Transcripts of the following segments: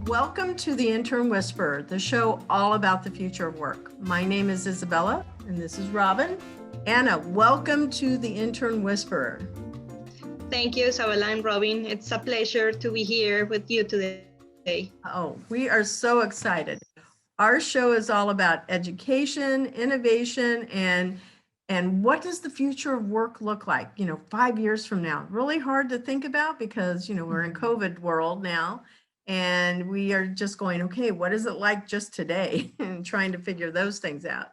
Welcome to the Intern Whisperer, the show all about the future of work. My name is Isabella, and this is Robin. Anna, welcome to the Intern Whisperer. Thank you, Isabella and Robin. It's a pleasure to be here with you today. Oh, we are so excited. Our show is all about education, innovation, and what does the future of work look like, 5 years from now? Really hard to think about because, we're in COVID world now. And we are just going, okay, what is it like just today? And trying to figure those things out.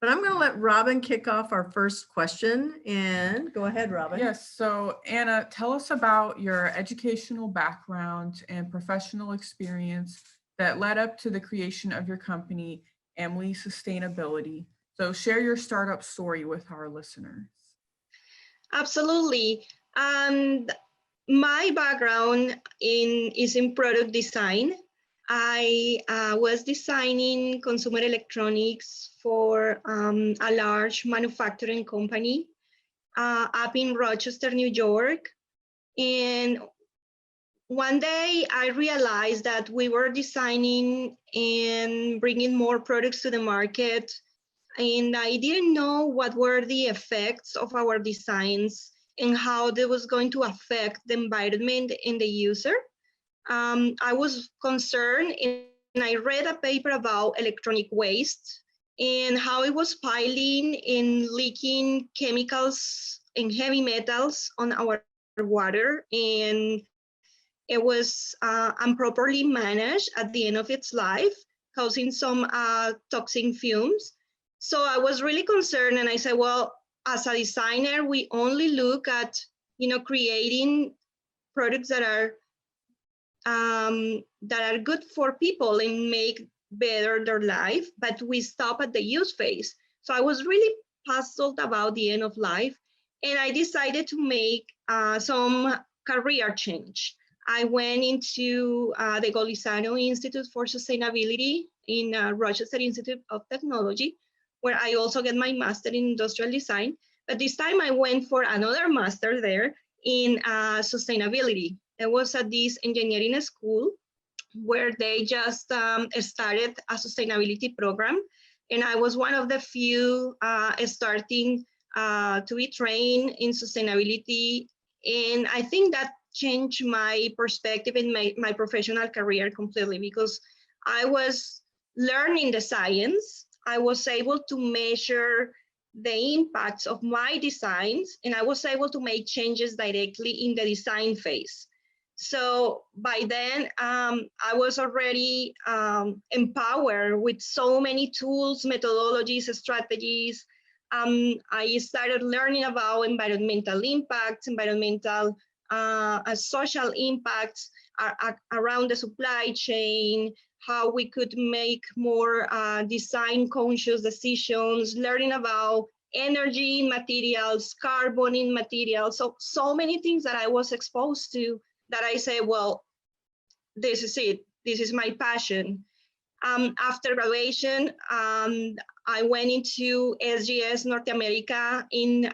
But I'm going to let Robin kick off our first question. And go ahead, Robin. Yes. So Anna, tell us about your educational background and professional experience that led up to the creation of your company, AMLY Sustainability. So share your startup story with our listeners. Absolutely. And my background is in product design. I was designing consumer electronics for a large manufacturing company up in Rochester, New York. And one day I realized that we were designing and bringing more products to the market. And I didn't know what were the effects of our designs and how that was going to affect the environment and the user. I was concerned, and I read a paper about electronic waste and how it was piling and leaking chemicals and heavy metals on our water, and it was improperly managed at the end of its life, causing some toxic fumes. So I was really concerned, and I said, well, as a designer, we only look at, creating products that are good for people and make better their life, but we stop at the use phase. So I was really puzzled about the end of life, and I decided to make some career change. I went into the Golisano Institute for Sustainability in Rochester Institute of Technology, where I also get my master in industrial design. But this time I went for another master there in sustainability. It was at this engineering school where they just started a sustainability program. And I was one of the few starting to be trained in sustainability. And I think that changed my perspective in my professional career completely, because I was learning the science. I was able to measure the impacts of my designs, and I was able to make changes directly in the design phase. So by then, I was already empowered with so many tools, methodologies, strategies. I started learning about environmental impacts, environmental social impacts around the supply chain, how we could make more design conscious decisions, learning about energy in materials, carbon in materials. So many things that I was exposed to that I say, well, this is it. This is my passion. After graduation, I went into SGS North America in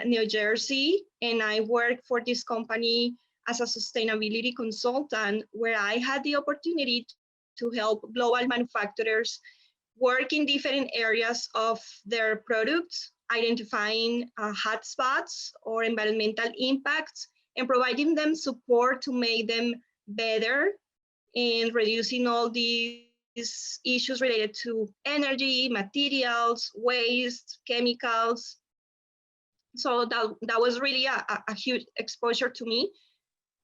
New Jersey, and I worked for this company as a sustainability consultant, where I had the opportunity to help global manufacturers work in different areas of their products, identifying hotspots or environmental impacts, and providing them support to make them better and reducing all these issues related to energy, materials, waste, chemicals. So that was really a huge exposure to me.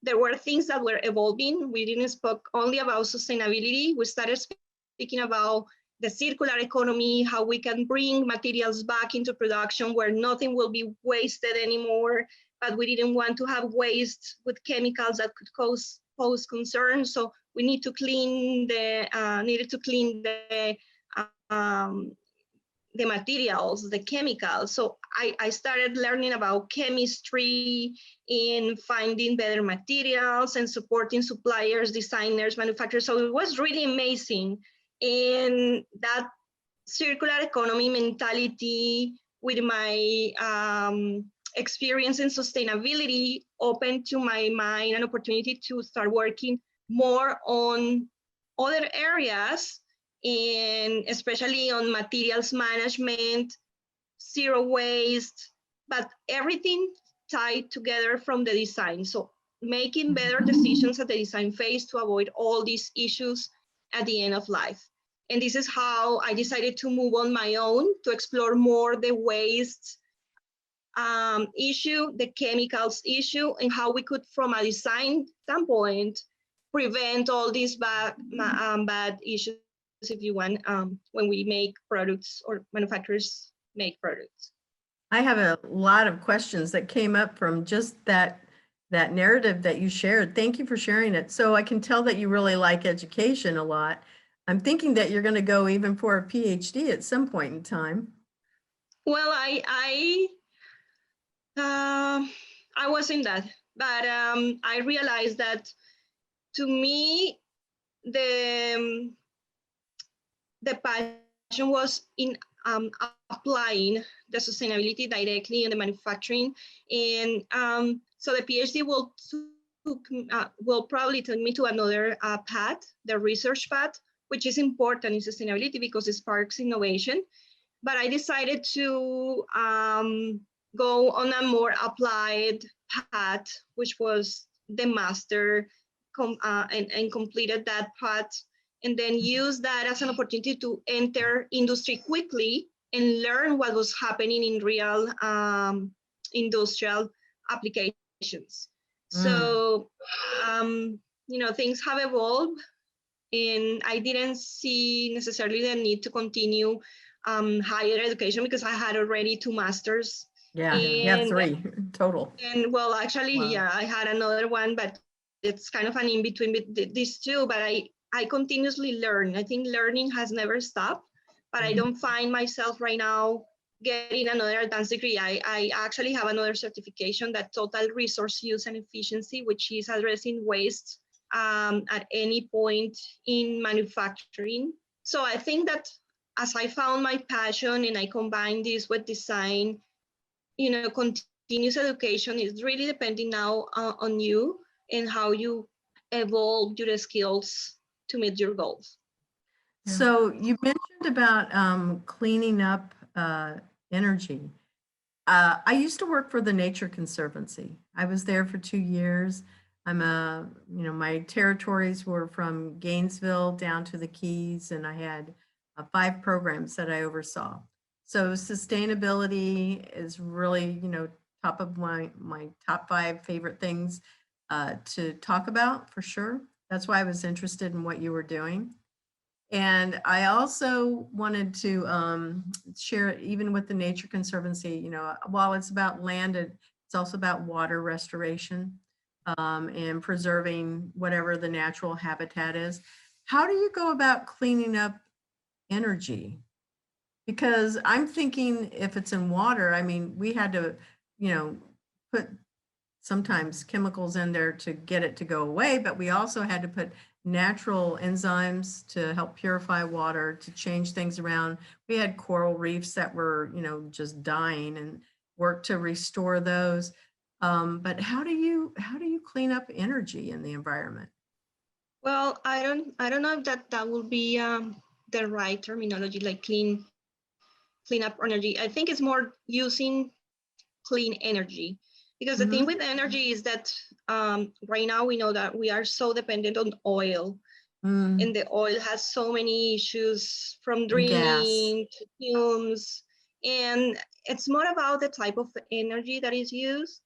There were things that were evolving. We didn't speak only about sustainability. We started speaking about the circular economy, how we can bring materials back into production where nothing will be wasted anymore. But we didn't want to have waste with chemicals that could pose concern. So we needed to clean the materials, the chemicals. So I started learning about chemistry and finding better materials and supporting suppliers, designers, manufacturers. So it was really amazing. And that circular economy mentality with my experience in sustainability opened to my mind an opportunity to start working more on other areas, and especially on materials management, zero waste, but everything tied together from the design. So making better decisions at the design phase to avoid all these issues at the end of life. And this is how I decided to move on my own to explore more the waste issue, the chemicals issue, and how we could, from a design standpoint, prevent all these bad issues, if you want, when we make products or manufacturers make products. I have a lot of questions that came up from just that narrative that you shared. Thank you for sharing it. So I can tell that you really like education a lot. I'm thinking that you're going to go even for a PhD at some point in time. Well, I was in that, but I realized that to me, the passion was in applying the sustainability directly in the manufacturing, and so the PhD will probably take me to another path, the research path, which is important in sustainability because it sparks innovation. But I decided to go on a more applied path, which was the master, and completed that path, and then use that as an opportunity to enter industry quickly and learn what was happening in real industrial applications. So, things have evolved, and I didn't see necessarily the need to continue higher education because I had already 2 masters. Yeah, you have 3 total. And well, actually, Wow. yeah, I had another one, but it's kind of an in between these two. But I continuously learn. I think learning has never stopped, but I don't find myself right now getting another advanced degree. I actually have another certification, that total resource use and efficiency, which is addressing waste at any point in manufacturing. So I think that as I found my passion and I combine this with design, continuous education is really depending now on you and how you evolve your skills to meet your goals. So you mentioned about cleaning up energy. I used to work for the Nature Conservancy. I was there for 2 years. My territories were from Gainesville down to the Keys, and I had 5 programs that I oversaw. So sustainability is really, top of my top 5 favorite things to talk about for sure. That's why I was interested in what you were doing. And I also wanted to share, even with the Nature Conservancy, while it's about land, it's also about water restoration and preserving whatever the natural habitat is. How do you go about cleaning up energy? Because I'm thinking if it's in water, I mean, we had to, put sometimes chemicals in there to get it to go away, but we also had to put natural enzymes to help purify water, to change things around. We had coral reefs that were, just dying, and work to restore those. But how do you clean up energy in the environment? Well, I don't know if that will be the right terminology, like clean up energy. I think it's more using clean energy, because the thing with energy is that right now we know that we are so dependent on oil, and the oil has so many issues, from drilling to fumes, and it's more about the type of energy that is used.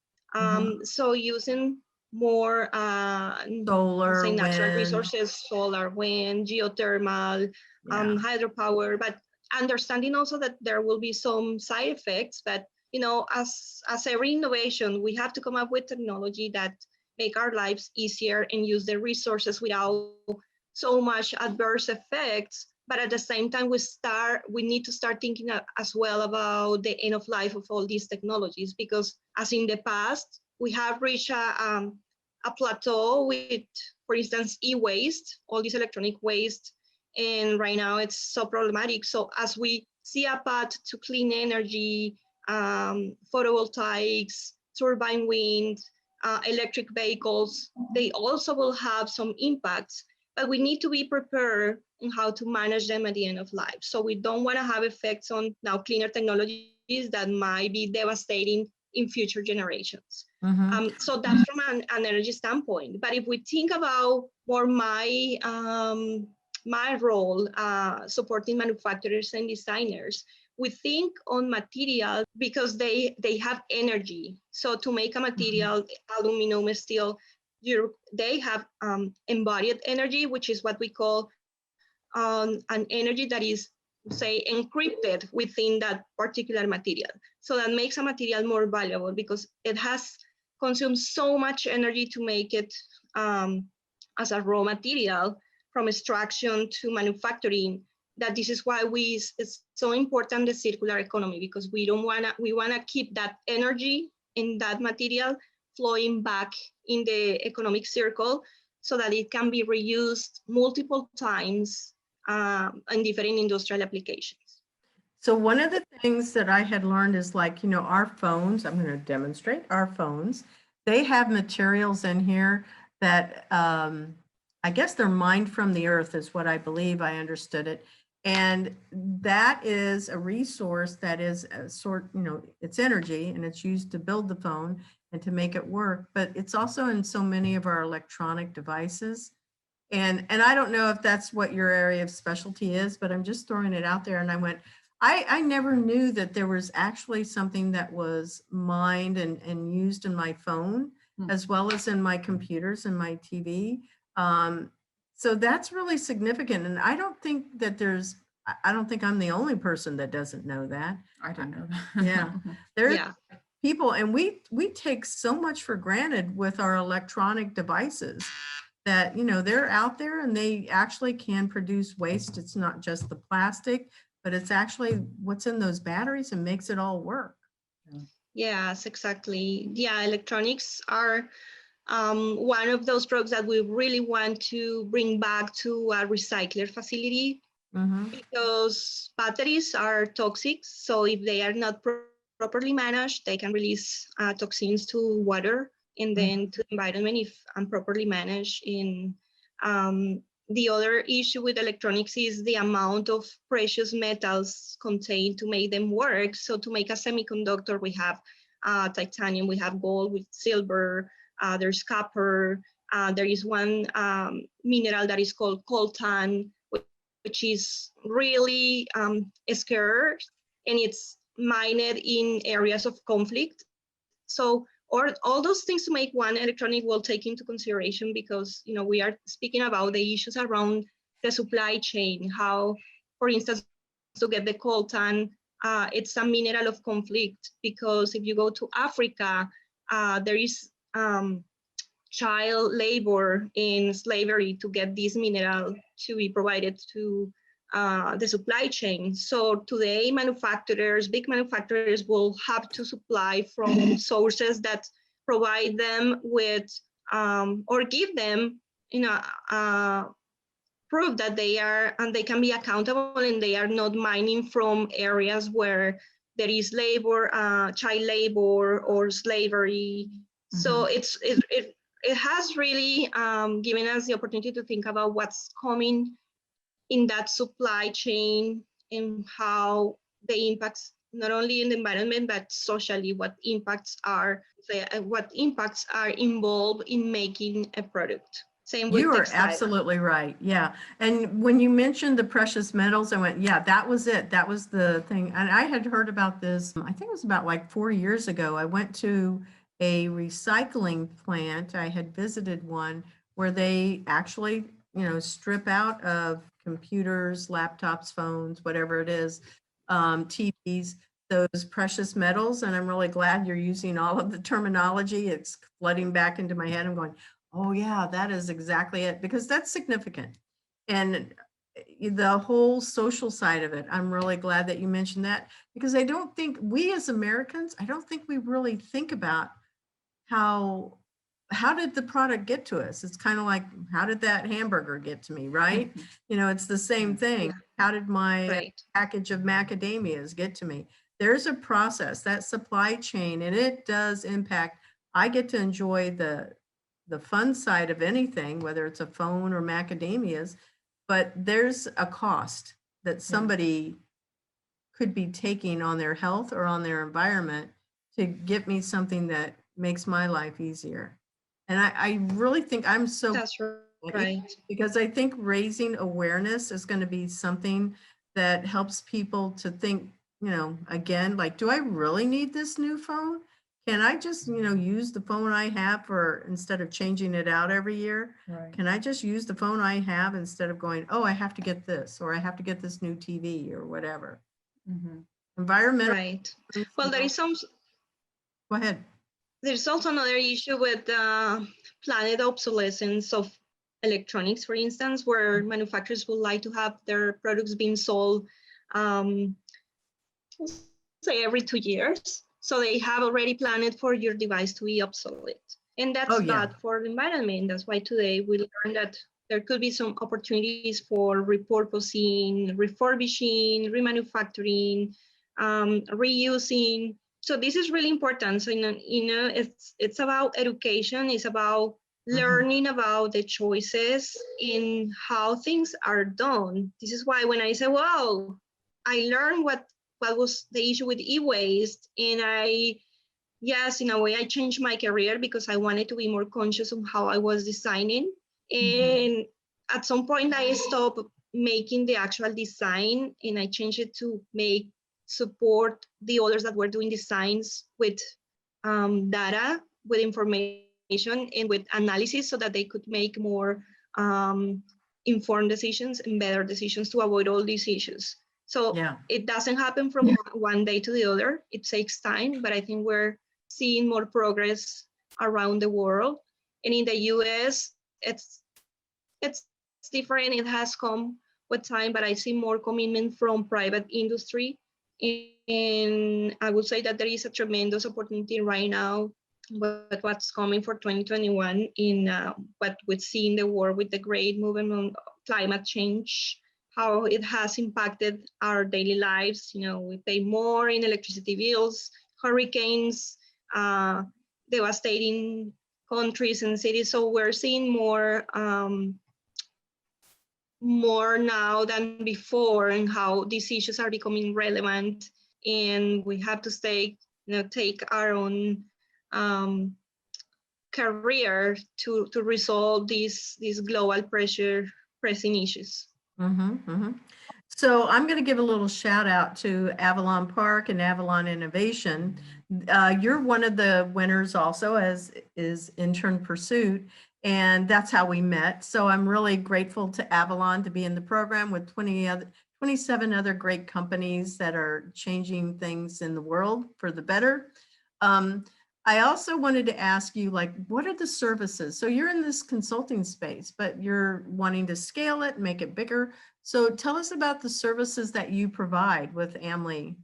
So using more Solar, say natural wind. resources, solar, wind, geothermal, hydropower, but understanding also that there will be some side effects. But as every innovation, we have to come up with technology that make our lives easier and use the resources without so much adverse effects. But at the same time, we need to start thinking as well about the end of life of all these technologies, because as in the past, we have reached a plateau with, for instance, e-waste, all this electronic waste, and right now it's so problematic. So as we see a path to clean energy photovoltaics, turbine wind, electric vehicles. They also will have some impacts, but we need to be prepared on how to manage them at the end of life. So we don't want to have effects on now cleaner technologies that might be devastating in future generations. So that's from an energy standpoint. But if we think about more my role supporting manufacturers and designers, we think on materials because they have energy. So to make a material, aluminum, steel, they have embodied energy, which is what we call an energy that is, say, encrypted within that particular material. So that makes a material more valuable because it has consumed so much energy to make it as a raw material from extraction to manufacturing, that this is why it's so important, the circular economy, because we want to keep that energy in that material flowing back in the economic circle so that it can be reused multiple times in different industrial applications. So one of the things that I had learned is like, our phones, I'm going to demonstrate our phones. They have materials in here that I guess they're mined from the earth is what I believe. I understood it. And that is a resource that is a sort, it's energy and it's used to build the phone and to make it work. But it's also in so many of our electronic devices. And I don't know if that's what your area of specialty is, but I'm just throwing it out there. And I went, I never knew that there was actually something that was mined and used in my phone, as well as in my computers and my TV. So that's really significant. And I don't think I'm the only person that doesn't know that. I didn't know that. Yeah. There's people, and we take so much for granted with our electronic devices that, they're out there and they actually can produce waste. It's not just the plastic, but it's actually what's in those batteries and makes it all work. Yes, exactly. Yeah, electronics are one of those products that we really want to bring back to a recycler facility because batteries are toxic. So if they are not properly managed, they can release toxins to water and then to the environment if improperly managed. The other issue with electronics is the amount of precious metals contained to make them work. So to make a semiconductor, we have titanium, we have gold, with silver, there's copper, there is one mineral that is called coltan, which is really scarce, and it's mined in areas of conflict. So all those things to make one electronic will take into consideration because we are speaking about the issues around the supply chain, how, for instance, to get the coltan, it's a mineral of conflict because if you go to Africa, there is child labor in slavery to get this mineral to be provided to the supply chain. So today, big manufacturers will have to supply from sources that provide them with or give them, proof that they are and they can be accountable and they are not mining from areas where there is labor, child labor or slavery. So it has really given us the opportunity to think about what's coming in that supply chain and how the impacts not only in the environment but socially, what impacts are involved in making a product. Same with you are textile. absolutely right. Yeah. And when you mentioned the precious metals, I went, yeah, that was it. That was the thing. And I had heard about this, I think it was about like 4 years ago. I went to a recycling plant. I had visited one where they actually, strip out of computers, laptops, phones, whatever it is, TVs, those precious metals. And I'm really glad you're using all of the terminology. It's flooding back into my head. I'm going, oh yeah, that is exactly it, because that's significant. And the whole social side of it, I'm really glad that you mentioned that, because I don't think we as Americans, I don't think we really think about how did the product get to us? It's kind of like, how did that hamburger get to me, right? It's the same thing. How did my package of macadamias get to me? there's a process, that supply chain, and it does impact. I get to enjoy the fun side of anything, whether it's a phone or macadamias, but there's a cost that somebody could be taking on their health or on their environment to get me something that makes my life easier. And I really think I'm so That's right. because I think raising awareness is going to be something that helps people to think, you know, again, like, do I really need this new phone? Can I just, you know, use the phone I have for, instead of changing it out every year? Right. Can I just use the phone I have instead of going, oh, I have to get this, or I have to get this new TV or whatever? Mhm. Environmental. Right. Well, there is some. Go ahead. There's also another issue with planned obsolescence of electronics, for instance, where manufacturers would like to have their products being sold, um, say every 2 years. So they have already planned for your device to be obsolete. And that's Oh, yeah. bad for the environment. That's why today we learned that there could be some opportunities for repurposing, refurbishing, remanufacturing, reusing. So this is really important. So it's about education. It's about learning about the choices in how things are done. This is why when I say, "Wow, I learned what was the issue with e-waste," and yes, in a way, I changed my career because I wanted to be more conscious of how I was designing. And at some point, I stopped making the actual design and I changed it to support the others that were doing designs with data, with information, and with analysis so that they could make more informed decisions and better decisions to avoid all these issues. So Yeah. it doesn't happen from one day to the other. It takes time, but I think we're seeing more progress around the world. And in the US, it's different. It has come with time, but I see more commitment from private industry. And I would say that there is a tremendous opportunity right now with what's coming for 2021 in what we see in the world with the great movement on climate change, how it has impacted our daily lives. You know, we pay more in electricity bills, hurricanes, devastating countries and cities. So we're seeing more now than before, and how these issues are becoming relevant, and we have to take our own career to resolve these global pressing issues. So I'm going to give a little shout out to Avalon Park and Avalon Innovation. You're one of the winners also, as is Intern Pursuit, and that's how we met. So I'm really grateful to Avalon to be in the program with 27 other great companies that are changing things in the world for the better. I also wanted to ask you, like, what are the services? So you're in this consulting space, but you're wanting to scale it, make it bigger. So tell us about the services that you provide with AMLY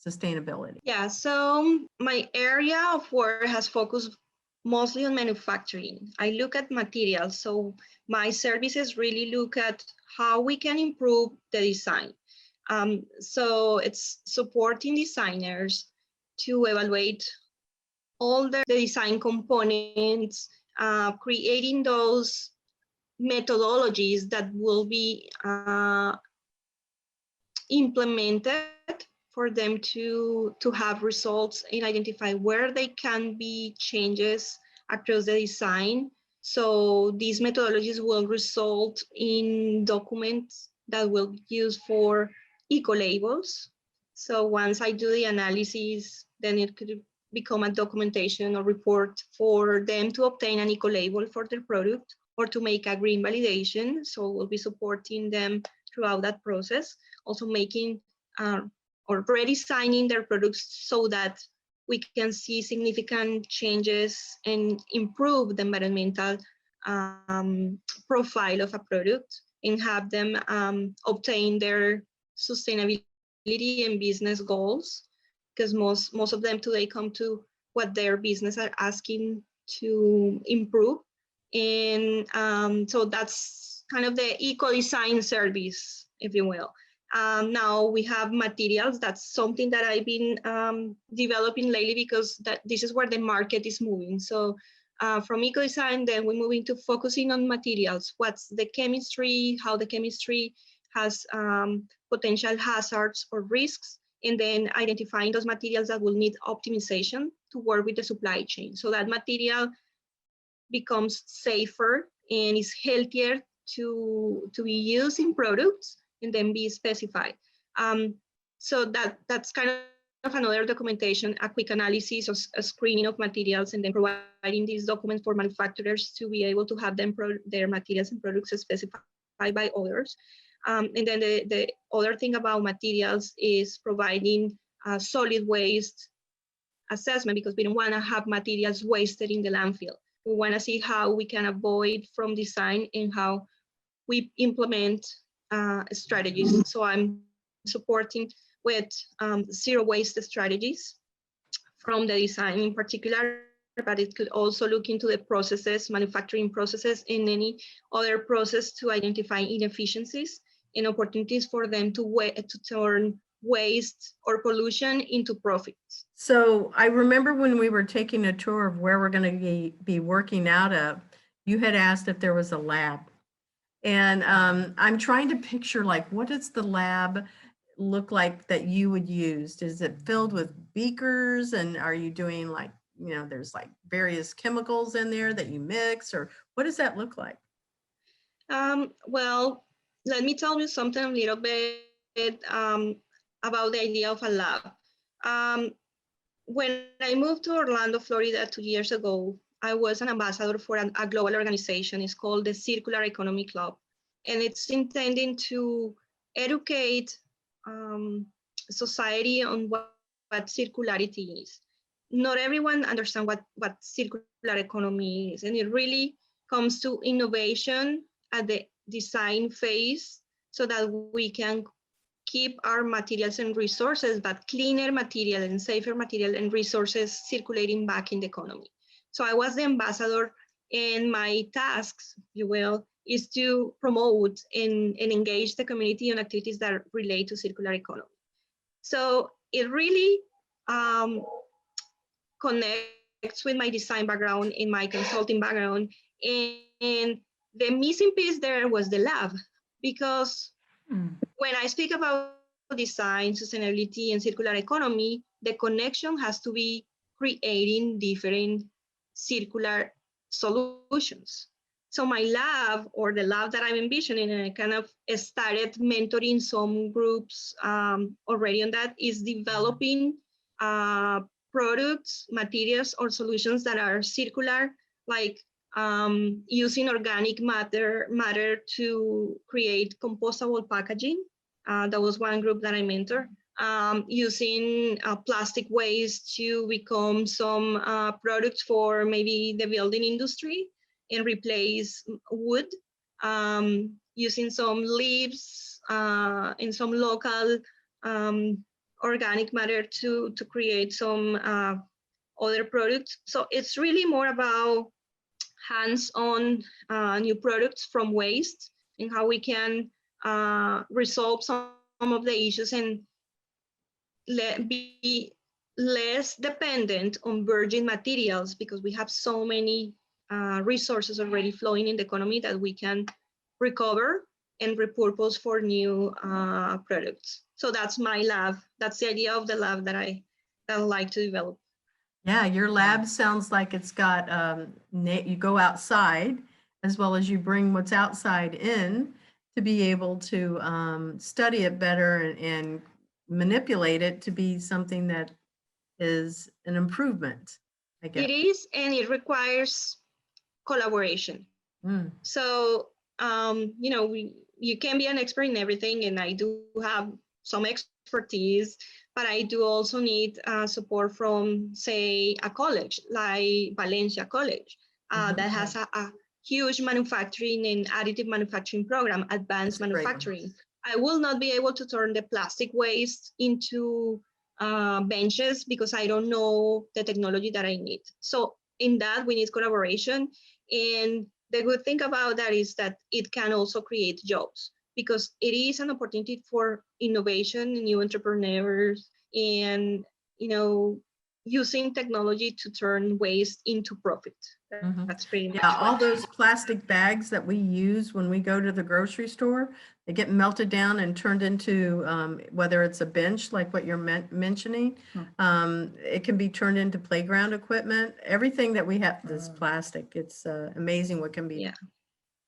Sustainability. Yeah, so my area of work has focused mostly on manufacturing. I look at materials, so my services really look at how we can improve the design. So it's supporting designers to evaluate all the design components, creating those methodologies that will be implemented for them to have results and identify where they can be changes across the design. So these methodologies will result in documents that will use for eco-labels. So once I do the analysis, then it could become a documentation or report for them to obtain an eco-label for their product or to make a green validation. So we'll be supporting them throughout that process, also making or redesigning their products so that we can see significant changes and improve the environmental profile of a product and have them obtain their sustainability and business goals, because most of them today come to what their business are asking to improve. And so that's kind of the eco design service, if you will. Now we have materials. That's something that I've been developing lately because this is where the market is moving. So from eco design, then we move into focusing on materials. What's the chemistry, how the chemistry has potential hazards or risks, and then identifying those materials that will need optimization to work with the supply chain. So that material becomes safer and is healthier to be used in products and then be specified. So that's kind of another documentation, a quick analysis of a screening of materials, and then providing these documents for manufacturers to be able to have their materials and products specified by others. And then the other thing about materials is providing solid waste assessment, because we don't want to have materials wasted in the landfill. We want to see how we can avoid from design and how we implement strategies. So I'm supporting with zero waste strategies from the design in particular, but it could also look into the processes, manufacturing processes, and any other process to identify inefficiencies and opportunities for them to turn waste or pollution into profits. So I remember when we were taking a tour of where we're going to be working out of, you had asked if there was a lab. And I'm trying to picture, like, what does the lab look like that you would use? Is it filled with beakers, and are you doing, like, you know, there's like various chemicals in there that you mix, or what does that look like? Well, let me tell you something a little bit about the idea of a lab. When I moved to Orlando, Florida 2 years ago, I was an ambassador for a global organization. It's called the Circular Economy Club, and it's intending to educate society on what circularity is. Not everyone understands what circular economy is, and it really comes to innovation at the design phase so that we can keep our materials and resources, but cleaner material and safer material and resources circulating back in the economy. So I was the ambassador, and my tasks, if you will, is to promote and engage the community on activities that relate to circular economy. So it really connects with my design background and my consulting background. And the missing piece there was the lab, because when I speak about design, sustainability, and circular economy, the connection has to be creating different circular solutions. So my lab, or the lab that I'm envisioning, and I kind of started mentoring some groups already on that, is developing products, materials, or solutions that are circular, like using organic matter to create compostable packaging. That was one group that I mentor. Using plastic waste to become some products for maybe the building industry and replace wood. Using some leaves and some local organic matter to create some other products. So it's really more about hands-on new products from waste, and how we can resolve some of the issues and be less dependent on virgin materials, because we have so many resources already flowing in the economy that we can recover and repurpose for new products. So that's my lab. That's the idea of the lab that I like to develop. Yeah, your lab sounds like it's got, you go outside as well as you bring what's outside in to be able to study it better and manipulate it to be something that is an improvement, I guess. It is, and it requires collaboration. So, you know, you can be an expert in everything, and I do have some expertise, but I do also need support from, say, a college like Valencia College that has a huge manufacturing and additive manufacturing program, advanced manufacturing. I will not be able to turn the plastic waste into benches because I don't know the technology that I need. So in that, we need collaboration. And the good thing about that is that it can also create jobs. because it is an opportunity for innovation, new entrepreneurs, and using technology to turn waste into profit. That's pretty much Yeah, all what. those plastic bags that we use when we go to the grocery store, they get melted down and turned into, whether it's a bench, like what you're mentioning, it can be turned into playground equipment. Everything that we have is plastic. It's amazing what can be,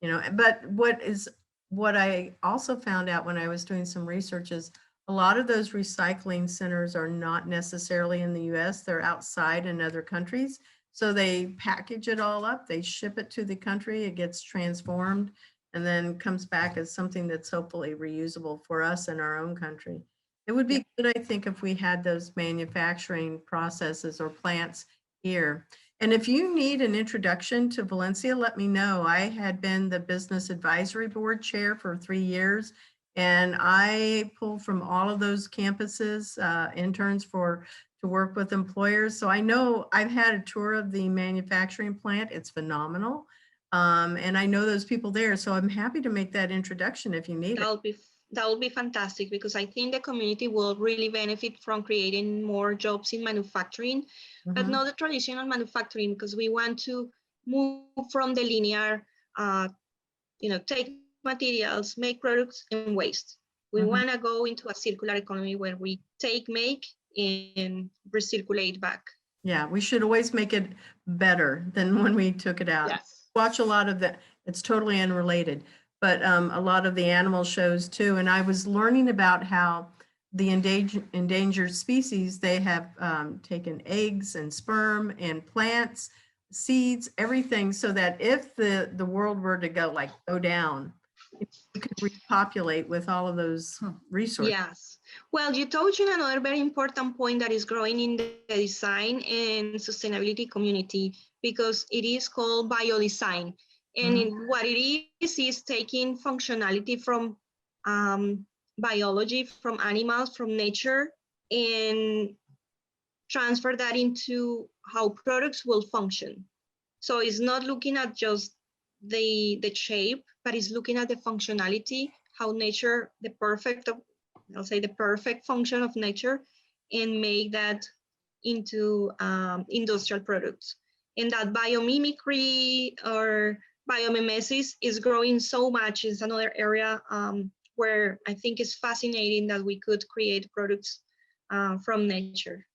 Yeah. but what I also found out when I was doing some research is a lot of those recycling centers are not necessarily in the US, they're outside in other countries. So they package it all up, they ship it to the country, it gets transformed, and then comes back as something that's hopefully reusable for us in our own country. It would be good, I think, if we had those manufacturing processes or plants here. And if you need an introduction to Valencia, let me know. I had been the Business Advisory Board chair for 3 years, and I pulled from all of those campuses, interns to work with employers. So I know I've had a tour of the manufacturing plant. It's phenomenal. And I know those people there. So I'm happy to make that introduction if you need it. That will be fantastic, because I think the community will really benefit from creating more jobs in manufacturing, but not the traditional manufacturing, because we want to move from the linear, take materials, make products, and waste. We want to go into a circular economy where we make, and recirculate back. Yeah, we should always make it better than when we took it out. Yes. Watch a lot of that. It's totally unrelated, but a lot of the animal shows too. And I was learning about how the endangered species, they have taken eggs and sperm and plants, seeds, everything, so that if the world were to go down, we could repopulate with all of those resources. Yes. Well, you touched on another very important point that is growing in the design and sustainability community, because it is called biodesign. And what it is taking functionality from biology, from animals, from nature, and transfer that into how products will function. So it's not looking at just the shape, but it's looking at the functionality, how nature, I'll say the perfect function of nature, and make that into industrial products. And that biomimicry or biomimesis is growing so much. It's another area where I think it's fascinating that we could create products from nature.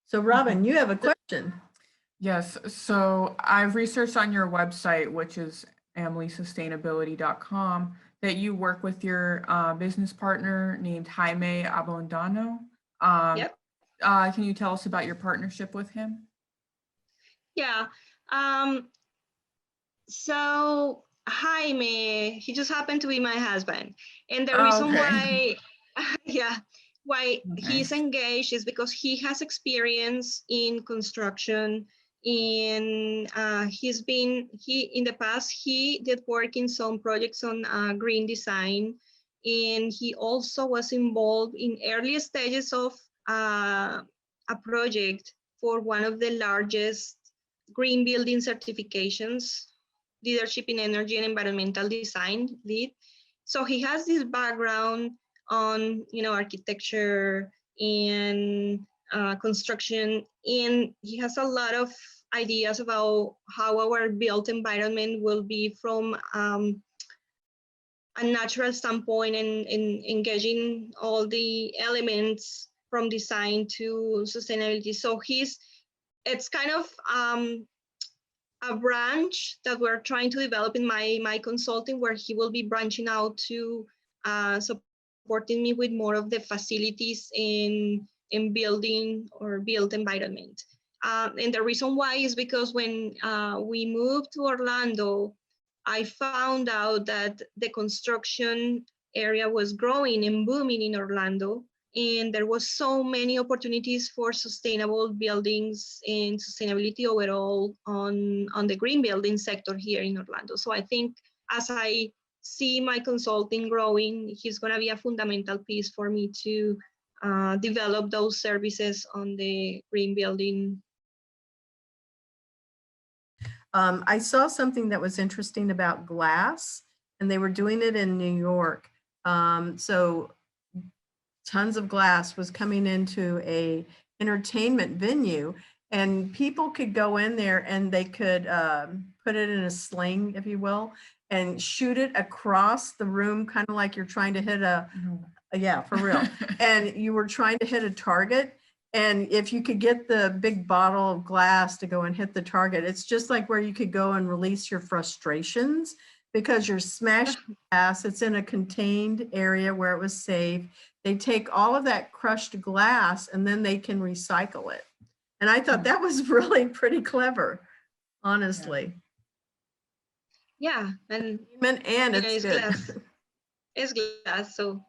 So Robin, you have a question. Yes, so I've researched on your website, which is AMLYSustainability.com, that you work with your business partner named Jaime Abondano. Yep. Can you tell us about your partnership with him? Yeah. So Jaime, he just happened to be my husband. And the reason why, why he's engaged is because he has experience in construction. In the past, he did work in some projects on green design. And he also was involved in early stages of a project for one of the largest green building certifications, leadership in energy and environmental design lead. So he has this background on architecture and construction, and he has a lot of ideas about how our built environment will be from a natural standpoint, and engaging all the elements from design to sustainability. So it's kind of a branch that we're trying to develop in my consulting, where he will be branching out to supporting me with more of the facilities in building or built environment. And the reason why is because when we moved to Orlando, I found out that the construction area was growing and booming in Orlando. And there was so many opportunities for sustainable buildings and sustainability overall on the green building sector here in Orlando. So I think as I see my consulting growing, he's going to be a fundamental piece for me to develop those services on the green building. I saw something that was interesting about glass, and they were doing it in New York. So tons of glass was coming into a entertainment venue, and people could go in there and they could put it in a sling, if you will, and shoot it across the room, kind of like you're trying to hit a, yeah, for real. And you were trying to hit a target. And if you could get the big bottle of glass to go and hit the target, it's just like where you could go and release your frustrations because you're smashing glass. It's in a contained area where it was safe. They take all of that crushed glass and then they can recycle it. And I thought that was really pretty clever, honestly. Yeah, and It's good. glass. It's glass, so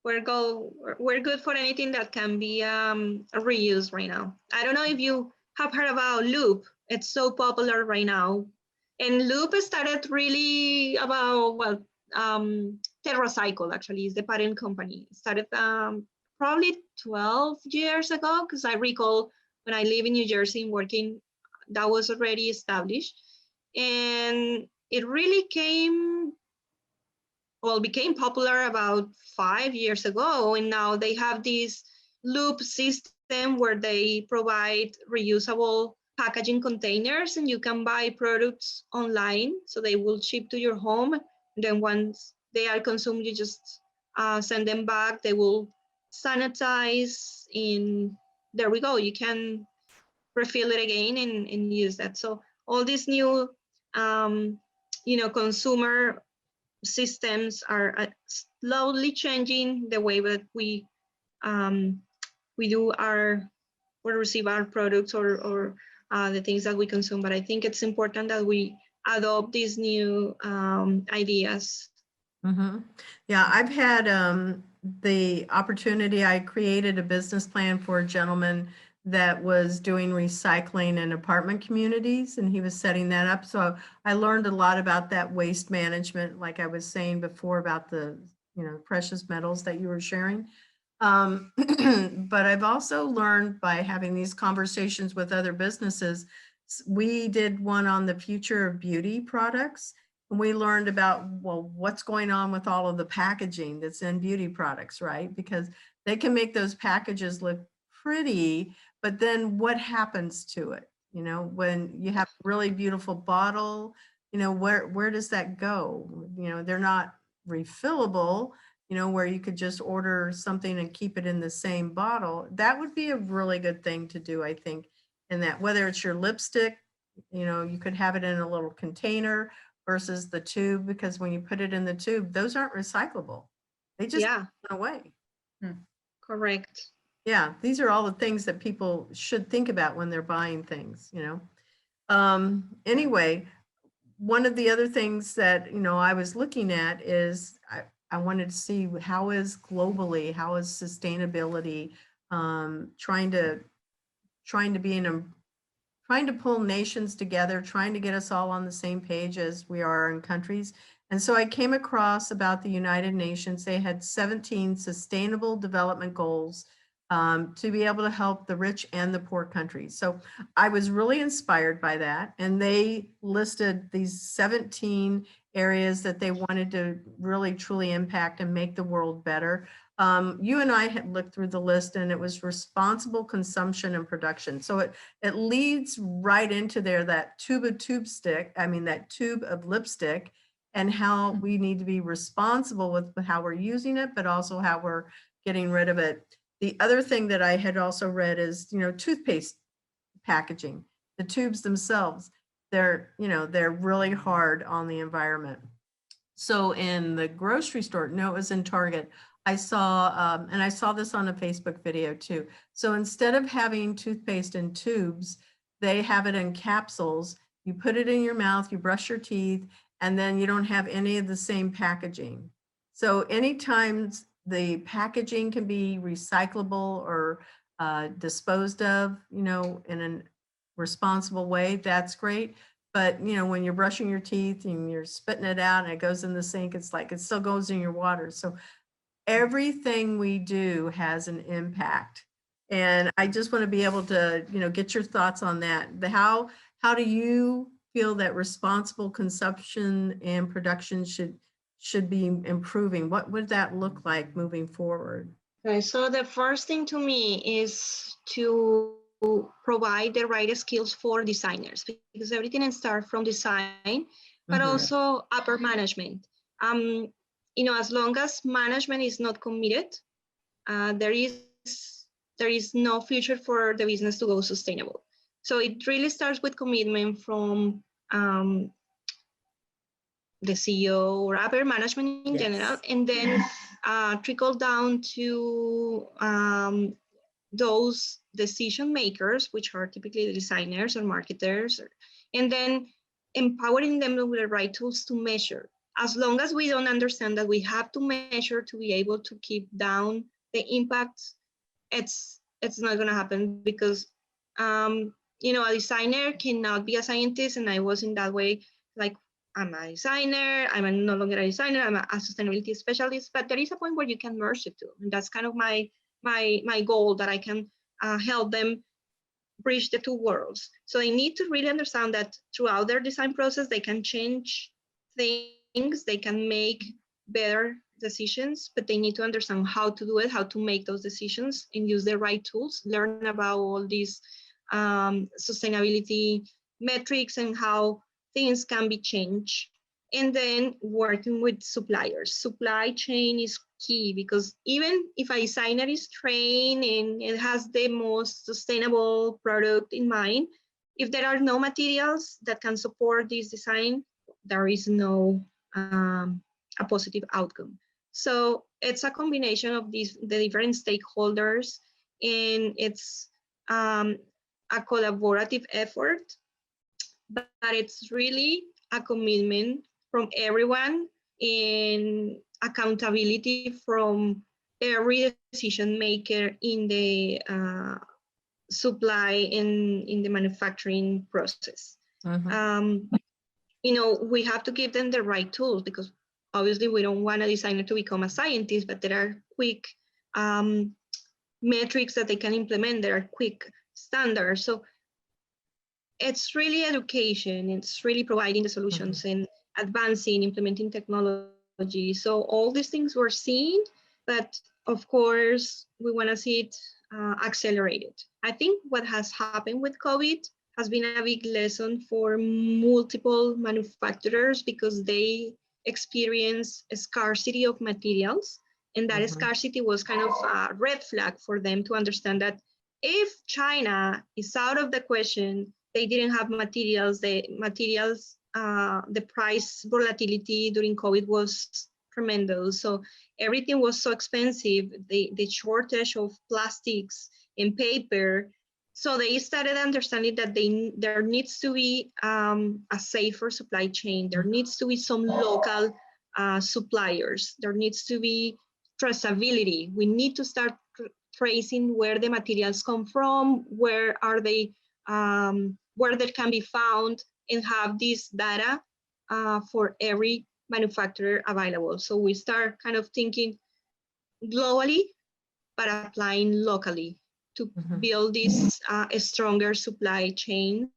we're good for anything that can be reused right now. I don't know if you have heard about loop. It's so popular right now, and loop started really about TerraCycle actually is the parent company. It started probably 12 years ago because I recall when I live in New Jersey working, that was already established, and it really became popular about 5 years ago, and now they have this loop system where they provide reusable packaging containers, and you can buy products online, so they will ship to your home. And then once they are consumed, you just send them back. They will sanitize, and there we go. You can refill it again and use that. So all these new, consumer systems are slowly changing the way that we do we receive our products or the things that we consume. But I think it's important that we adopt these new ideas. Mm-hmm. Yeah, I've had the opportunity. I created a business plan for a gentleman that was doing recycling in apartment communities, and he was setting that up. So I learned a lot about that waste management, like I was saying before about the precious metals that you were sharing. But I've also learned by having these conversations with other businesses. We did one on the future of beauty products. And we learned about, well, what's going on with all of the packaging that's in beauty products, right? Because they can make those packages look pretty, but then what happens to it? When you have a really beautiful bottle, where does that go? They're not refillable, where you could just order something and keep it in the same bottle. That would be a really good thing to do, I think, in that, whether it's your lipstick, you could have it in a little container versus the tube, because when you put it in the tube, those aren't recyclable. They just Yeah, go away. correct. Yeah, these are all the things that people should think about when they're buying things, Anyway, one of the other things that, I was looking at is I wanted to see how is sustainability trying to be trying to pull nations together, trying to get us all on the same page as we are in countries. And so I came across about the United Nations. They had 17 sustainable development goals to be able to help the rich and the poor countries. So I was really inspired by that. And they listed these 17 areas that they wanted to really truly impact and make the world better. You and I had looked through the list, and it was responsible consumption and production. So it leads right into there, that tube of lipstick, and how we need to be responsible with how we're using it, but also how we're getting rid of it. The other thing that I had also read is, toothpaste packaging, the tubes themselves, they're really hard on the environment. So in the grocery store, no, it was in Target, I saw, and I saw this on a Facebook video too. So instead of having toothpaste in tubes, they have it in capsules. You put it in your mouth, you brush your teeth, and then you don't have any of the same packaging. So anytime the packaging can be recyclable or disposed of, in a responsible way, that's great. But when you're brushing your teeth and you're spitting it out and it goes in the sink, it's like it still goes in your water. So everything we do has an impact. And I just want to be able to, get your thoughts on that. How do you feel that responsible consumption and production should be improving? What would that look like moving forward? Okay, so the first thing to me is to provide the right skills for designers, because everything starts from design, but Mhm. also upper management. You know, as long as management is not committed, there is no future for the business to go sustainable. So it really starts with commitment from the CEO or upper management in general, Yes. and then trickle down to those decision makers, which are typically the designers or marketers, and then empowering them with the right tools to measure. As long as we don't understand that we have to measure to be able to keep down the impacts, it's not going to happen, because you know, a designer cannot be a scientist, and I was in that way. Like, I'm a designer, I'm no longer a designer, I'm a sustainability specialist, but there is a point where you can merge the two, and that's kind of my goal, that I can help them bridge the two worlds. So they need to really understand that throughout their design process, they can change things, they can make better decisions, but they need to understand how to do it, how to make those decisions, and use the right tools, learn about all these sustainability metrics and how things can be changed. And then working with suppliers. Supply chain is key, because even if a designer is trained and it has the most sustainable product in mind, if there are no materials that can support this design, there is no a positive outcome. So it's a combination of the different stakeholders, and it's a collaborative effort, but it's really a commitment from everyone, and accountability from every decision maker in the supply and in the manufacturing process. Mhm. You know, we have to give them the right tools, because obviously we don't want a designer to become a scientist, but there are quick metrics that they can implement. There are quick standards. So it's really education. It's really providing the solutions and advancing, implementing technology. So all these things we're seeing, but of course we want to see it accelerated. I think what has happened with COVID has been a big lesson for multiple manufacturers, because they experience a scarcity of materials, and that Mhm. scarcity was kind of a red flag for them to understand that if China is out of the question, they didn't have materials. The price volatility during COVID was tremendous. So everything was so expensive. The shortage of plastics and paper. So they started understanding that there needs to be a safer supply chain. There needs to be some local suppliers. There needs to be traceability. We need to start tracing where the materials come from, where they can be found, and have this data for every manufacturer available. So we start kind of thinking globally, but applying locally to Mhm. build these stronger supply chains.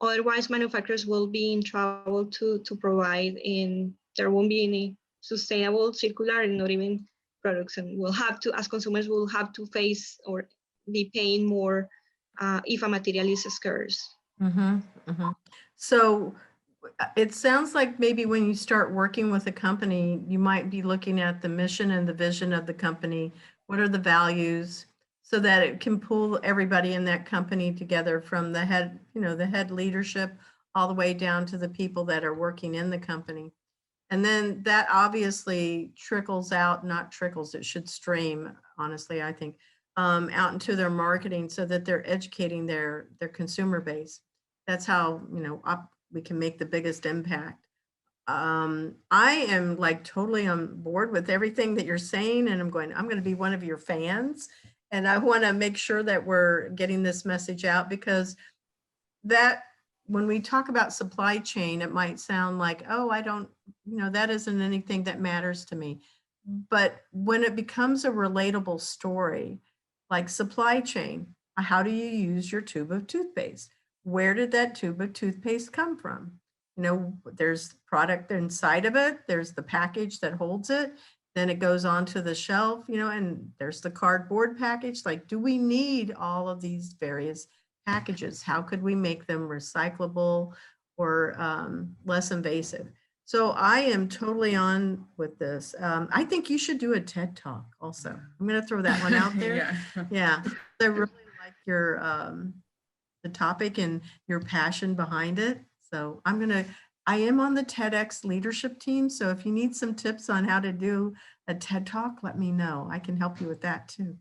Otherwise, manufacturers will be in trouble to provide, and there won't be any sustainable, circular, and not even products. And we'll have to, as consumers, we'll have to face or be paying more if a material is scarce. Mhm. Mhm. So it sounds like maybe when you start working with a company, you might be looking at the mission and the vision of the company. What are the values, so that it can pull everybody in that company together, from the head, the head leadership, all the way down to the people that are working in the company. And then that obviously trickles out, not trickles, it should stream, honestly, I think, out into their marketing, so that they're educating their consumer base. That's how, we can make the biggest impact. I am like totally on board with everything that you're saying, and I'm going to be one of your fans. And I want to make sure that we're getting this message out, because that when we talk about supply chain, it might sound like, oh, I don't, that isn't anything that matters to me. But when it becomes a relatable story, like supply chain, how do you use your tube of toothpaste? where did that tube of toothpaste come from? You know, there's product inside of it, there's the package that holds it, then it goes onto the shelf, you know, and there's the cardboard package. Like, do we need all of these various packages? How could we make them recyclable or less invasive? So I am totally on with this. I think you should do a TED Talk also. I'm going to throw that one out there. Yeah. Yeah, I really like your the topic and your passion behind it. So I am on the TEDx leadership team. So if you need some tips on how to do a TED Talk, let me know. I can help you with that too.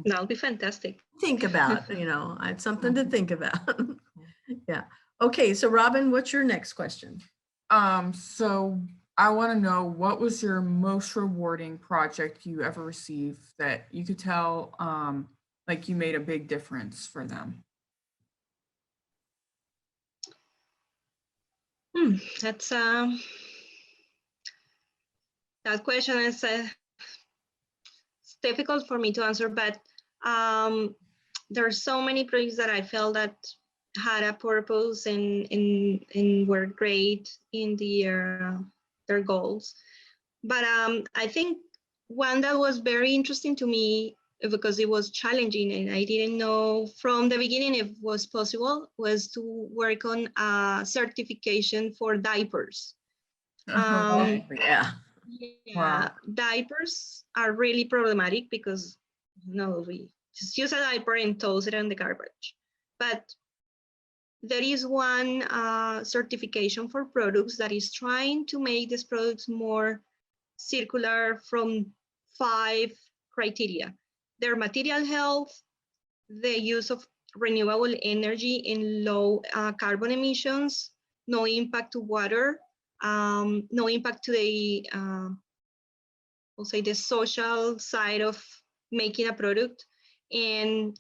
That'll be fantastic. Think about, you know, it's something to think about. Yeah. Okay. So Robin, what's your next question? So I want to know, what was your most rewarding project you ever received that you could tell like you made a big difference for them? That's that question is it's difficult for me to answer, but there are so many projects that I felt that had a purpose and were great in their goals. But I think one that was very interesting to me, because it was challenging and I didn't know from the beginning if it was possible, was to work on a certification for diapers. Yeah. Yeah, diapers are really problematic because, you know, we just use a diaper and toss it in the garbage. But there is one certification for products that is trying to make these products more circular from 5 criteria: their material health, the use of renewable energy and low carbon emissions, no impact to water, no impact to the, we'll say, the social side of making a product, and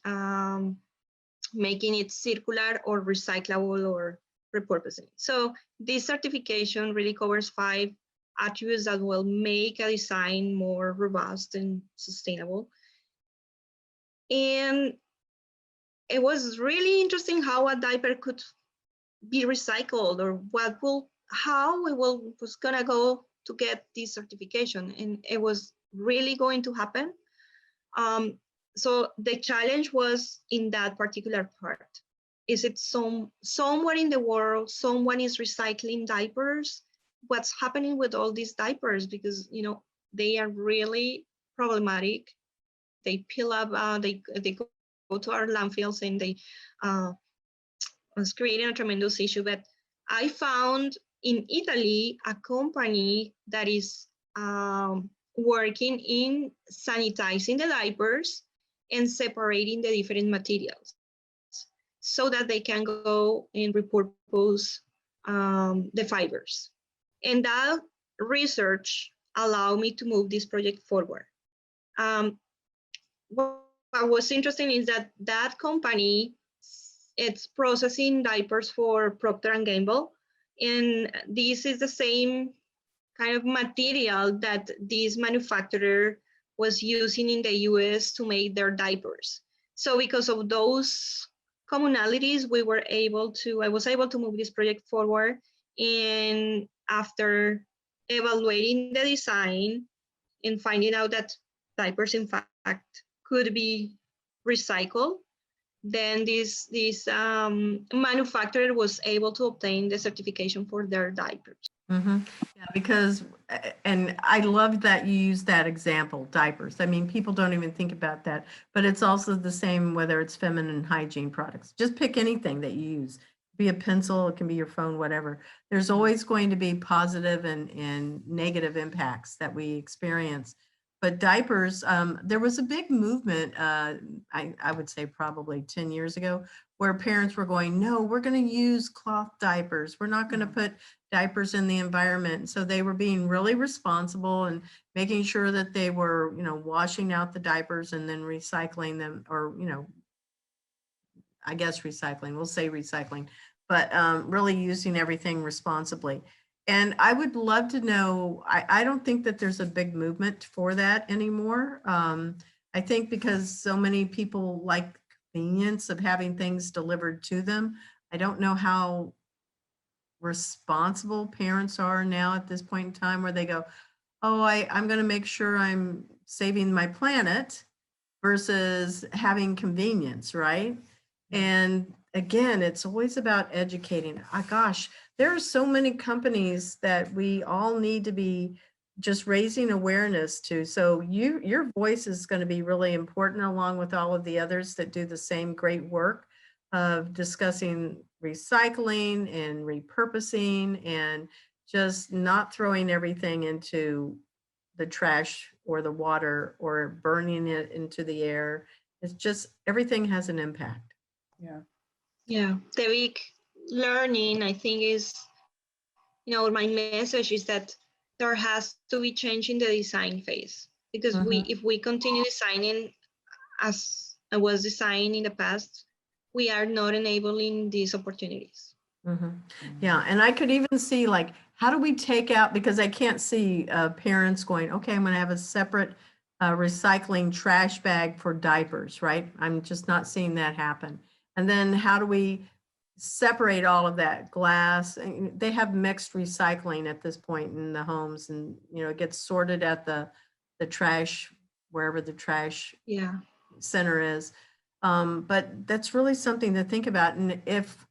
making it circular or recyclable or repurposing. So this certification really covers 5 attributes that will make a design more robust and sustainable. And it was really interesting how a diaper could be recycled, or how it was gonna go to get this certification, and it was really going to happen. So the challenge was in that particular part. Is it somewhere in the world, someone is recycling diapers? What's happening with all these diapers? Because, you know, they are really problematic. They pile up, they go to our landfills, and they was creating a tremendous issue. But I found in Italy a company that is working in sanitizing the diapers and separating the different materials so that they can go and repurpose the fibers. And that research allowed me to move this project forward. What was interesting is that that company, it's processing diapers for Procter & Gamble, and this is the same kind of material that this manufacturer was using in the US to make their diapers. So because of those commonalities, I was able to move this project forward. And after evaluating the design and finding out that diapers in fact could be recycled, then this manufacturer was able to obtain the certification for their diapers. Mm-hmm. Yeah, because, and I love that you use that example, diapers. I mean, people don't even think about that, but it's also the same whether it's feminine hygiene products. Just pick anything that you use. Be a pencil, it can be your phone, whatever. There's always going to be positive and negative impacts that we experience. But diapers, there was a big movement, I would say probably 10 years ago, where parents were going, no, we're going to use cloth diapers. We're not going to put diapers in the environment. So they were being really responsible and making sure that they were, you know, washing out the diapers and then recycling them, or, you know, I guess recycling, we'll say recycling, but really using everything responsibly. And I would love to know, I don't think that there's a big movement for that anymore. I think because so many people like convenience of having things delivered to them, I don't know how responsible parents are now at this point in time where they go, oh, I'm going to make sure I'm saving my planet versus having convenience, right? And again, it's always about educating. Gosh, there are so many companies that we all need to be just raising awareness to. So your voice is going to be really important, along with all of the others that do the same great work of discussing recycling and repurposing and just not throwing everything into the trash or the water or burning it into the air. It's just everything has an impact. Yeah. Yeah, the big learning, I think, is, my message is that there has to be change in the design phase, because if we continue designing as it was designed in the past, we are not enabling these opportunities. Yeah, and I could even see, like, how do we take out, because I can't see parents going, okay, I'm going to have a separate recycling trash bag for diapers, right? I'm just not seeing that happen. And then how do we separate all of that glass? And they have mixed recycling at this point in the homes, and it gets sorted at the trash, wherever the trash Yeah. center is. But that's really something to think about. And if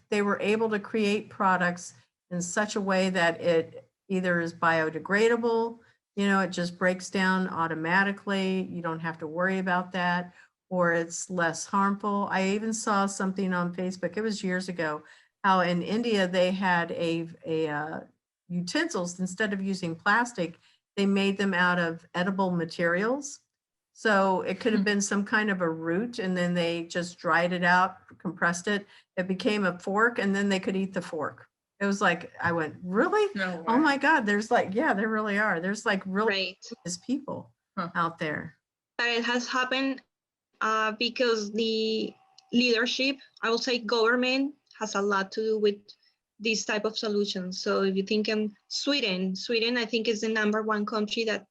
they were able to create products in such a way that it either is biodegradable, it just breaks down automatically, you don't have to worry about that, or it's less harmful. I even saw something on Facebook, it was years ago, how in India they had utensils, instead of using plastic, they made them out of edible materials. So it could have been some kind of a root, and then they just dried it out, compressed it. It became a fork, and then they could eat the fork. It was like, I went, really? No Oh way. my God, there's like, yeah, there really are. There's like really Right. genius people out there. But it has happened because the leadership, I will say government, has a lot to do with these type of solutions. So if you think in Sweden, I think is the #1 country that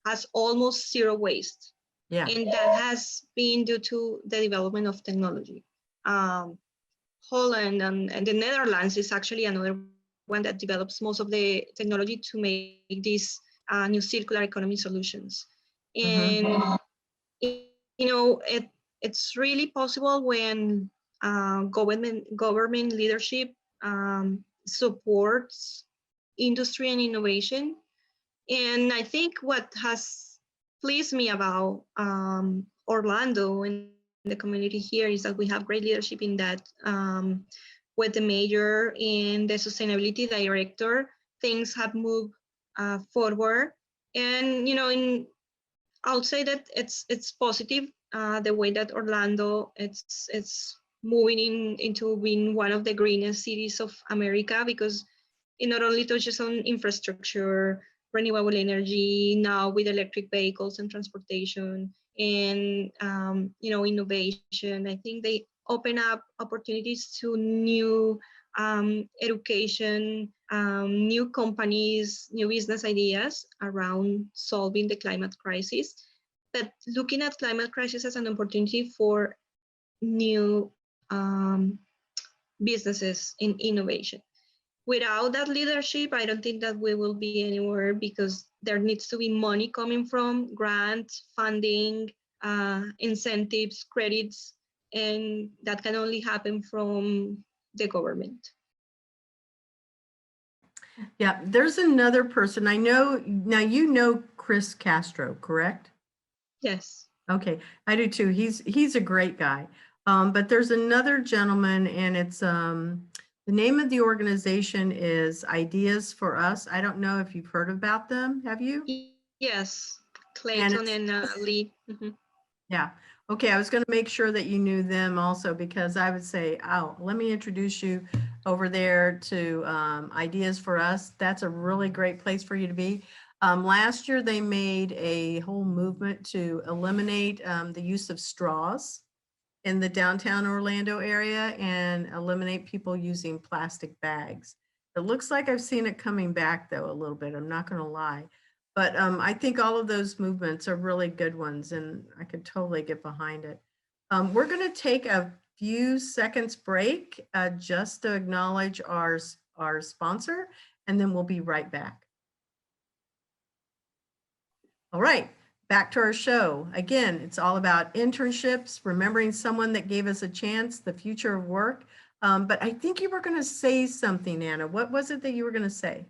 has almost zero waste. Yeah. And that has been due to the development of technology. Holland and the Netherlands is actually another one that develops most of the technology to make these new circular economy solutions. And it's really possible when government leadership supports industry and innovation. And I think what has pleased me about Orlando and the community here is that we have great leadership in that. With the mayor and the sustainability director, things have moved forward. And I would say that it's positive the way that Orlando it's moving into being one of the greenest cities of America, because it not only touches on infrastructure, renewable energy, now with electric vehicles and transportation, and innovation. I think they open up opportunities to new education, new companies, new business ideas around solving the climate crisis. But looking at climate crisis as an opportunity for new businesses in innovation. Without that leadership, I don't think that we will be anywhere, because there needs to be money coming from grants, funding, incentives, credits, and that can only happen from the government. Yeah, there's another person I know. Now Chris Castro, correct? Yes. Okay, I do too. He's a great guy. But there's another gentleman, and it's the name of the organization is Ideas for Us. I don't know if you've heard about them. Have you? Yes, Clayton and Lee. Yeah. Okay, I was going to make sure that you knew them also, because I would say, oh, let me introduce you over there to Ideas for Us. That's a really great place for you to be. Last year, they made a whole movement to eliminate the use of straws in the downtown Orlando area and eliminate people using plastic bags. It looks like I've seen it coming back, though, a little bit. I'm not going to lie. But I think all of those movements are really good ones, and I could totally get behind it. We're going to take a few seconds break just to acknowledge our sponsor, and then we'll be right back. All right, back to our show. Again, it's all about internships, remembering someone that gave us a chance, the future of work. But I think you were going to say something, Anna. What was it that you were going to say?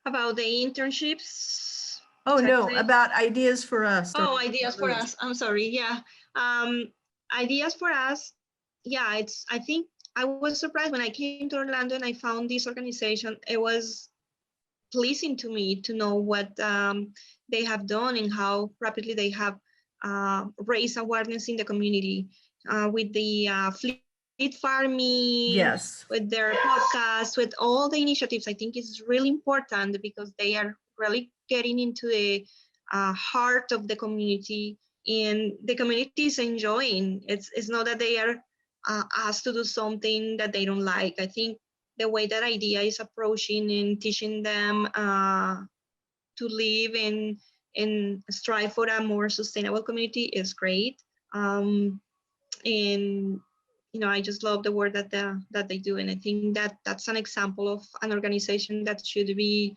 About the internships. Oh, no, about ideas for us. Oh, ideas for us. I'm sorry. Yeah. Ideas for us. Yeah, I think I was surprised when I came to Orlando and I found this organization. It was pleasing to me to know what they have done and how rapidly they have raised awareness in the community with the fleet farming, Yes, with their podcast, with all the initiatives. I think it's really important because they are really getting into the heart of the community, and the community is enjoying. It's not that they are asked to do something that they don't like. I think the way that idea is approaching and teaching them to live and strive for a more sustainable community is great. And I just love the work that they do, and I think that that's an example of an organization that should be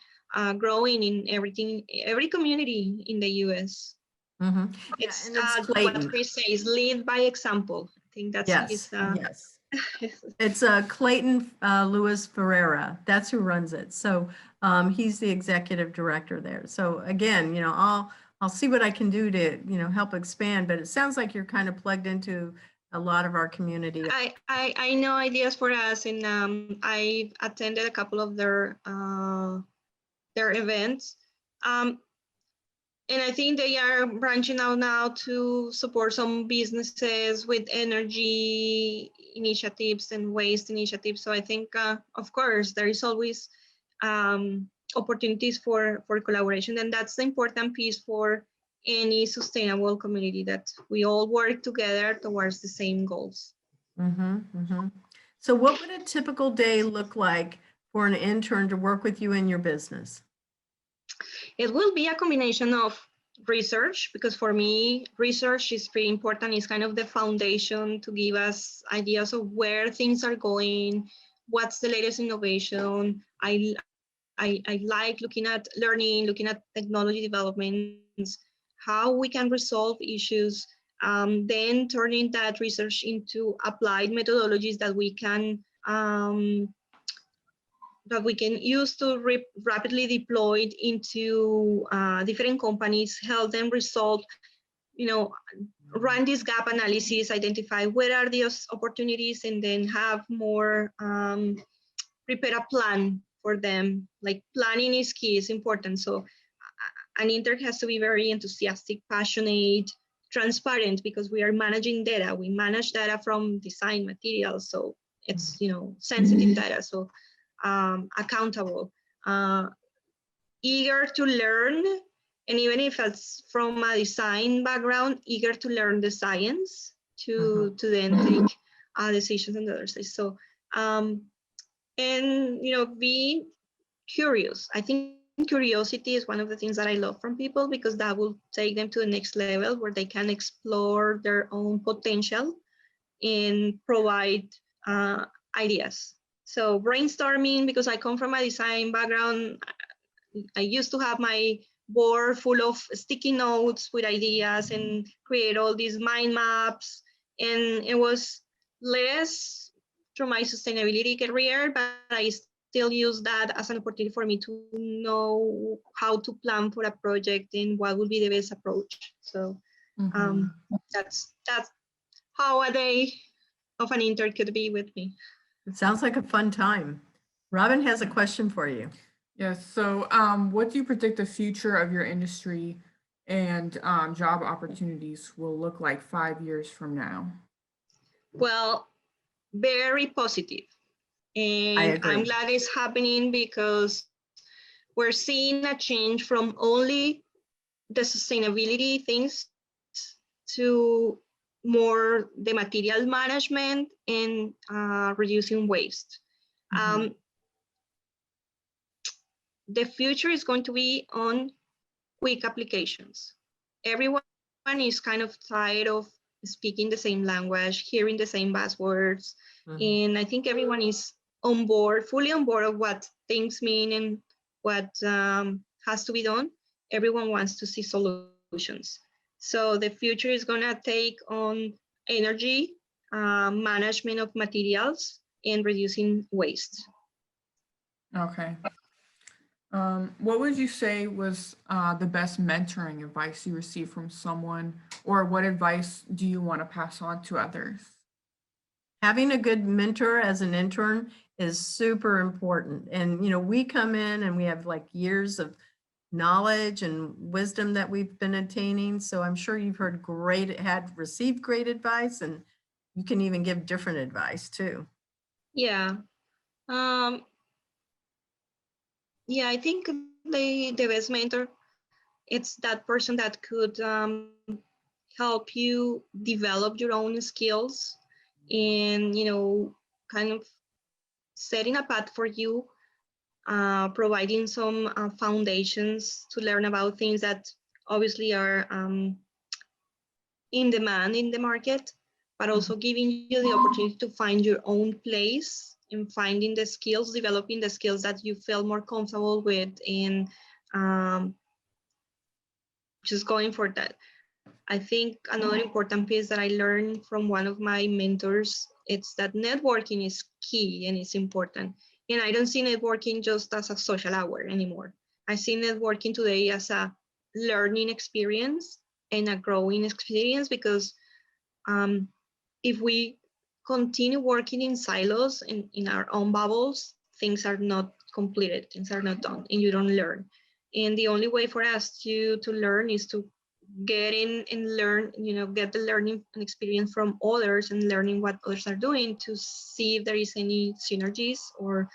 growing in every community in the U.S. mm-hmm. It's, and it's what Clayton. Chris says, lead by example. I think that's his. Yes. It's Clayton Lewis Ferreira. That's who runs it. So he's the executive director there. So again, I'll see what I can do to help expand. But it sounds like you're kind of plugged into a lot of our community. I know ideas for us, and I attended a couple of their events. And I think they are branching out now to support some businesses with energy initiatives and waste initiatives. So I think, of course, there is always opportunities for collaboration. And that's the important piece for any sustainable community, that we all work together towards the same goals. Mm-hmm, mm-hmm. So what would a typical day look like for an intern to work with you in your business? It will be a combination of research, because for me, research is pretty important. It's kind of the foundation to give us ideas of where things are going, what's the latest innovation. I like looking at learning, looking at technology developments, how we can resolve issues, then turning that research into applied methodologies that we can use to rapidly deploy it into different companies, help them resolve, run this gap analysis, identify where are those opportunities, and then have more, prepare a plan for them. Like, planning is key, is important. So an intern has to be very enthusiastic, passionate, transparent, because we are managing data. We manage data from design materials. So it's, sensitive data. So accountable, eager to learn, and even if it's from a design background, eager to learn the science to then take decisions on the other side. So, and be curious. I think curiosity is one of the things that I love from people, because that will take them to the next level where they can explore their own potential and provide ideas. So brainstorming, because I come from a design background, I used to have my board full of sticky notes with ideas and create all these mind maps. And it was less through my sustainability career, but I still use that as an opportunity for me to know how to plan for a project and what would be the best approach. So that's how a day of an intern could be with me. It sounds like a fun time. Robin has a question for you. Yes. So, what do you predict the future of your industry and job opportunities will look like 5 years from now? Well, very positive. And I'm glad it's happening, because we're seeing a change from only the sustainability things to more the material management and reducing waste. The future is going to be on quick applications. Everyone is kind of tired of speaking the same language, hearing the same buzzwords. Mhm. And I think everyone is on board, fully on board of what things mean and what has to be done. Everyone wants to see solutions. So the future is going to take on energy, management of materials, and reducing waste. Okay. What would you say was the best mentoring advice you received from someone, or what advice do you want to pass on to others? Having a good mentor as an intern is super important. And, we come in and we have like years of knowledge and wisdom that we've been attaining. So I'm sure you've received great advice, and you can even give different advice too. Yeah. Um, yeah, I think the best mentor, it's that person that could help you develop your own skills and, kind of setting a path for you, providing some foundations to learn about things that obviously are in demand in the market, but also giving you the opportunity to find your own place and finding the skills, developing the skills that you feel more comfortable with, and um, just going for that. I think another important piece that I learned from one of my mentors, it's that networking is key and it's important. And I don't see networking just as a social hour anymore. I see networking today as a learning experience and a growing experience, because um, if we continue working in silos in our own bubbles, things are not completed, things are not done, and you don't learn. And the only way for us to learn is to get in and learn, get the learning and experience from others and learning what others are doing to see if there is any synergies or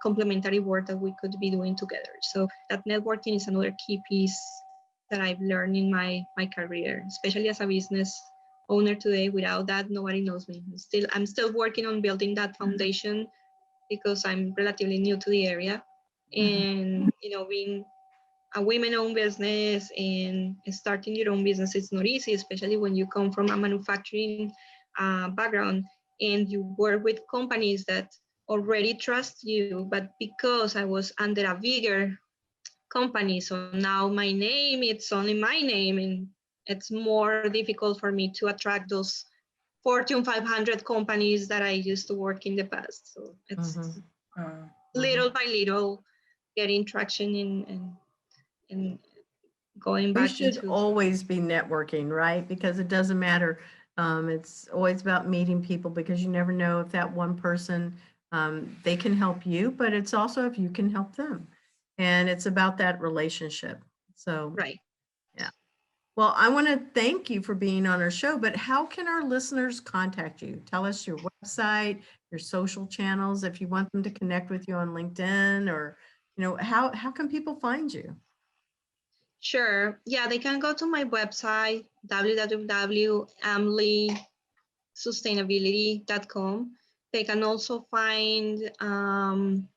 complementary work that we could be doing together. So that networking is another key piece that I've learned in my career, especially as a business owner today. Without that, nobody knows me. I'm still working on building that foundation because I'm relatively new to the area. And being a women-owned business and starting your own business is not easy, especially when you come from a manufacturing background and you work with companies that already trust you. But because I was under a bigger company, so now my name, it's only my name, and it's more difficult for me to attract those Fortune 500 companies that I used to work in the past. So it's little by little getting traction in going We back should into. always be networking, right? Because it doesn't matter. It's always about meeting people, because you never know if that one person, they can help you, but it's also if you can help them. And it's about that relationship. So, Right. yeah. Well, I want to thank you for being on our show, but how can our listeners contact you? Tell us your website, your social channels, if you want them to connect with you on LinkedIn, or, how can people find you? Sure. Yeah, they can go to my website, www.amlysustainability.com. They can also find on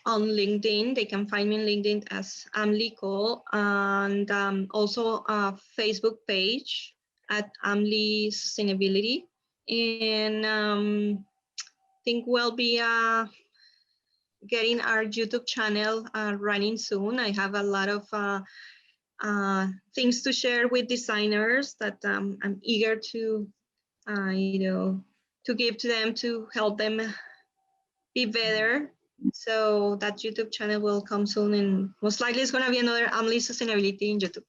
LinkedIn. They can find me on LinkedIn as AMLY Cole, and also a Facebook page at AMLY Sustainability. And think we'll be getting our YouTube channel running soon. I have a lot of things to share with designers that I'm eager to, to give to them to help them be better. So that YouTube channel will come soon, and most likely it's going to be another AMLY Sustainability in YouTube.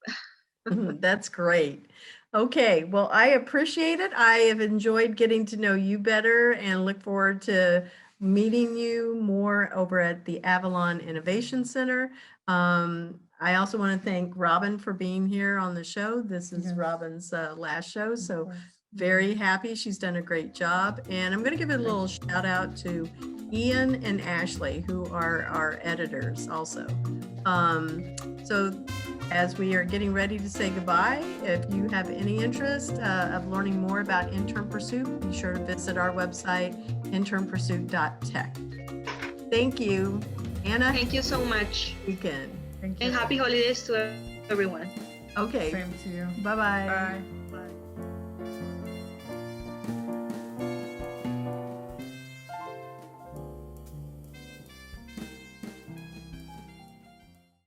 That's great. Okay, well, I appreciate it. I have enjoyed getting to know you better and look forward to meeting you more over at the Avalon Innovation Center. I also want to thank Robin for being here on the show. This is Yes. Robin's last show, so course. very happy. She's done a great job. And I'm going to give a little shout out to Ian and Ashley, who are our editors also. So as we are getting ready to say goodbye, if you have any interest of learning more about Intern Pursuit, be sure to visit our website, internpursuit.tech. Thank you, Anna. Thank you so much. Weekend. Thank you. And happy holidays to everyone. Okay, Same to you. bye-bye. Bye.